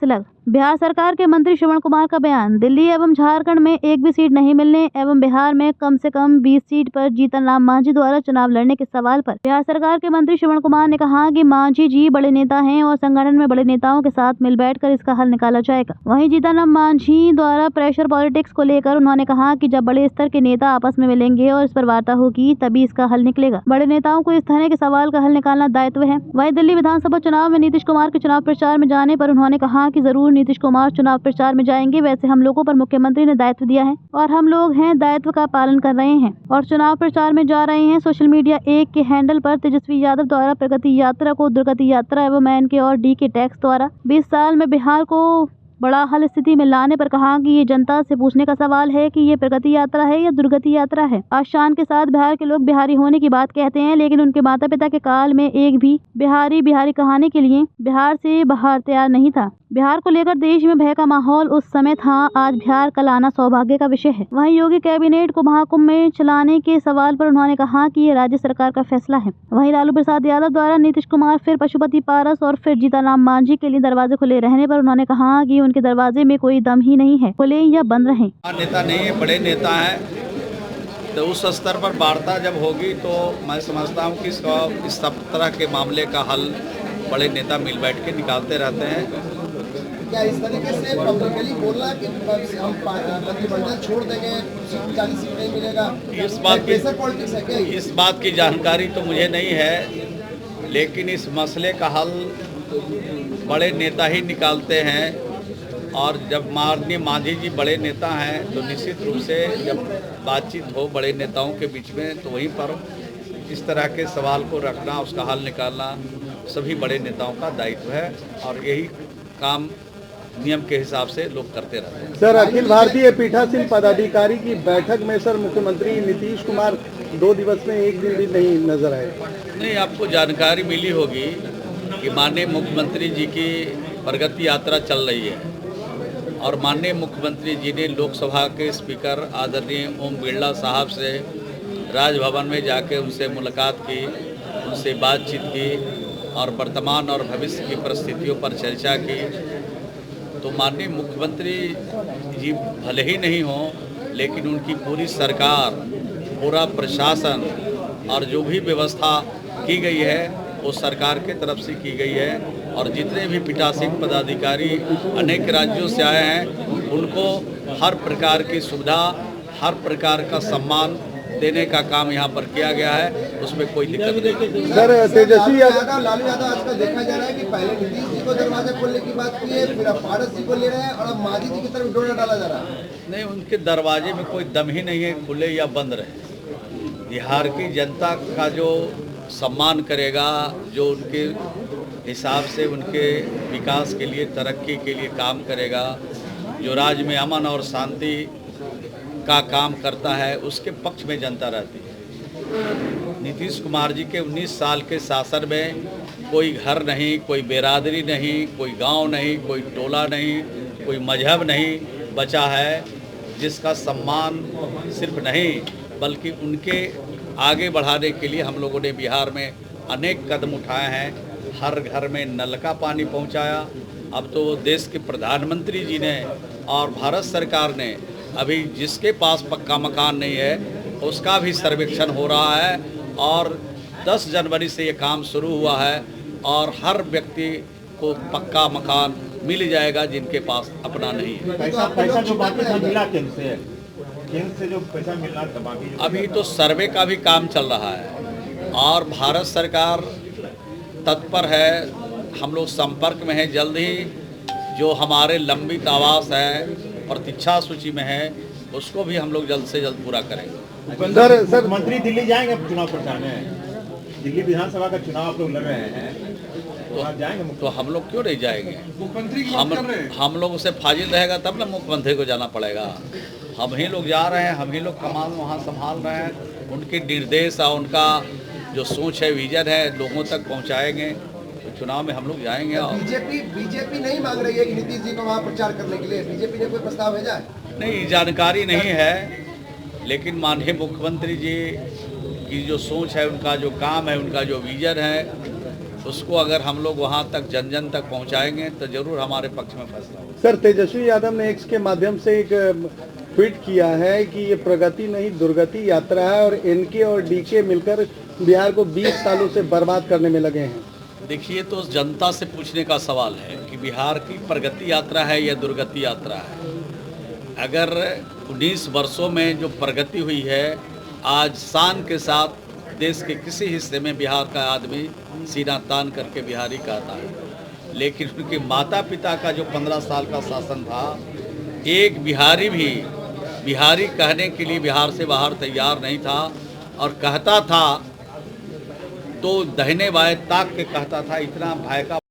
सिलग। बिहार सरकार के मंत्री श्रवण कुमार का बयान। दिल्ली एवं झारखंड में एक भी सीट नहीं मिलने एवं बिहार में कम से कम 20 सीट पर जीतन राम मांझी द्वारा चुनाव लड़ने के सवाल पर बिहार सरकार के मंत्री श्रवण कुमार ने कहा कि मांझी जी बड़े नेता हैं और संगठन में बड़े नेताओं के साथ मिल बैठकर इसका हल निकाला जाएगा। वहीं जीतन राम मांझी द्वारा प्रेशर पॉलिटिक्स को लेकर उन्होंने कहा कि जब बड़े स्तर के नेता आपस में मिलेंगे और इस पर वार्ता होगी तभी इसका हल निकलेगा। बड़े नेताओं को इस तरह के सवाल का हल निकालना दायित्व है। वहीं दिल्ली विधानसभा चुनाव में नीतीश कुमार के चुनाव प्रचार में जाने पर उन्होंने कहा कि जरूर नीतीश कुमार चुनाव प्रचार में जाएंगे, वैसे हम लोगों पर मुख्यमंत्री ने दायित्व दिया है और हम लोग हैं दायित्व का पालन कर रहे हैं और चुनाव प्रचार में जा रहे हैं। सोशल मीडिया 1 के हैंडल पर तेजस्वी यादव द्वारा प्रगति यात्रा को दुर्गति यात्रा एवं MNK और DK टैक्स द्वारा 20 साल में बिहार को बड़ा हल स्थिति में लाने पर कहा कि ये जनता से पूछने का सवाल है कि ये प्रगति यात्रा है या दुर्गति यात्रा है। आशान के साथ बिहार के लोग बिहारी होने की बात कहते हैं, लेकिन उनके माता पिता के काल में एक भी बिहारी कहने के लिए बिहार से बाहर तैयार नहीं था। बिहार को लेकर देश में भय का माहौल उस समय था, आज बिहार का लाना सौभाग्य का विषय है। वहीं योगी कैबिनेट को महाकुंभ में चलाने के सवाल पर उन्होंने कहा कि ये राज्य सरकार का फैसला है। वहीं लालू प्रसाद यादव द्वारा नीतीश कुमार फिर पशुपति पारस और फिर जीतन राम मांझी के लिए दरवाजे खुले रहने पर उन्होंने कहा कि उनके दरवाजे में कोई दम ही नहीं है, खुले या बंद रहे। नेता नहीं है, बड़े नेता है, तो उस स्तर पर वार्ता जब होगी तो मैं समझता हूँ कि इस सब तरह के मामले का हल बड़े नेता मिल बैठ के निकालते रहते हैं। क्या इस तरीके से पब्लिकली बोलना कि हम मंत्रिमंडल छोड़ देंगे, 40 सीट नहीं मिलेगा, इस बात की जानकारी तो मुझे नहीं है, लेकिन इस मसले का हल बड़े नेता ही निकालते हैं और जब माननीय मांझी जी बड़े नेता हैं तो निश्चित रूप से जब बातचीत हो बड़े नेताओं के बीच में तो वहीं पर इस तरह के सवाल को रखना, उसका हल निकालना सभी बड़े नेताओं का दायित्व है और यही काम नियम के हिसाब से लोग करते रहते हैं। सर, अखिल भारतीय पीठासीन पदाधिकारी की बैठक में सर मुख्यमंत्री नीतीश कुमार 2 दिवस में एक दिन भी नहीं नजर आए। नहीं, आपको जानकारी मिली होगी कि माननीय मुख्यमंत्री जी की प्रगति यात्रा चल रही है और माननीय मुख्यमंत्री जी ने लोकसभा के स्पीकर आदरणीय ओम बिरला साहब से राजभवन में जाके उनसे मुलाकात की, उनसे बातचीत की और वर्तमान और भविष्य की परिस्थितियों पर चर्चा की। तो माननीय मुख्यमंत्री जी भले ही नहीं हों, लेकिन उनकी पूरी सरकार, पूरा प्रशासन और जो भी व्यवस्था की गई है वो सरकार के तरफ से की गई है और जितने भी पीठासीन पदाधिकारी अनेक राज्यों से आए हैं उनको हर प्रकार की सुविधा, हर प्रकार का सम्मान देने का काम यहाँ पर किया गया है, उसमें कोई दिक्कत नहीं। सर, तेजस्वी लालू यादव आजकल देखा जा रहा है कि पहले नीतीश जी को दरवाजा खोलने की बात की है, फिर अब पारस जी को ले रहे हैं और अब मांझी जी की तरफ डोरा डाला जा रहा है। नहीं, उनके दरवाजे में कोई दम ही नहीं है, खुले या बंद रहे। बिहार की जनता का जो सम्मान करेगा, जो उनके हिसाब से उनके विकास के लिए, तरक्की के लिए काम करेगा, जो राज्य में अमन और शांति का काम करता है, उसके पक्ष में जनता रहती है। नीतीश कुमार जी के 19 साल के शासन में कोई घर नहीं, कोई बिरादरी नहीं, कोई गांव नहीं, कोई टोला नहीं, कोई मजहब नहीं बचा है जिसका सम्मान सिर्फ नहीं बल्कि उनके आगे बढ़ाने के लिए हम लोगों ने बिहार में अनेक कदम उठाए हैं। हर घर में नल का पानी पहुंचाया। अब तो देश के प्रधानमंत्री जी ने और भारत सरकार ने अभी जिसके पास पक्का मकान नहीं है उसका भी सर्वेक्षण हो रहा है और 10 जनवरी से ये काम शुरू हुआ है और हर व्यक्ति को पक्का मकान मिल जाएगा जिनके पास अपना नहीं है। पैसा जो बाकी था मिला केंद्र से जो पैसा मिलना था बाकी अभी तो सर्वे का भी काम चल रहा है और भारत सरकार तत्पर है, हम लोग संपर्क में हैं। जल्द ही जो हमारे लंबित आवास है, प्रतीक्षा सूची में है, उसको भी हम लोग जल्द से जल्द पूरा करेंगे। सर, मंत्री दिल्ली जाएंगे चुनाव प्रचार में, दिल्ली विधानसभा का चुनाव आप लोग लड़ रहे हैं तो आप जाएंगे? तो हम लोग क्यों नहीं जाएंगे? हम लोग से फाजिल रहेगा तब ना मुख्यमंत्री को जाना पड़ेगा। हम ही लोग जा रहे हैं, हम ही लोग कमान वहाँ संभाल रहे हैं। उनके निर्देश और उनका जो सोच है, विजन है, लोगों तक पहुँचाएंगे। तो चुनाव में हम लोग जाएंगे। और बीजेपी नहीं मांग रही है कि नीतीश जी को वहाँ प्रचार करने के लिए बीजेपी ने कोई प्रस्ताव भेजा है? नहीं, जानकारी नहीं है, लेकिन माननीय मुख्यमंत्री जी की जो सोच है, उनका जो काम है, उनका जो विजन है, उसको अगर हम लोग वहाँ तक जन जन तक पहुँचाएंगे तो जरूर हमारे पक्ष में फैसला होगा। सर, तेजस्वी यादव ने एक्स के माध्यम से एक ट्वीट किया है कि ये प्रगति नहीं दुर्गति यात्रा है और एनके और डीके मिलकर बिहार को 20 सालों से बर्बाद करने में लगे हैं। देखिए, तो जनता से पूछने का सवाल है कि बिहार की प्रगति यात्रा है या दुर्गति यात्रा है। अगर 19 वर्षों में जो प्रगति हुई है, आज शान के साथ देश के किसी हिस्से में बिहार का आदमी सीना तान करके बिहारी कहता है, लेकिन उनके माता पिता का जो 15 साल का शासन था, एक बिहारी भी बिहारी कहने के लिए बिहार से बाहर तैयार नहीं था, और कहता था तो दहिने बाएं ताक के कहता था। इतना भय का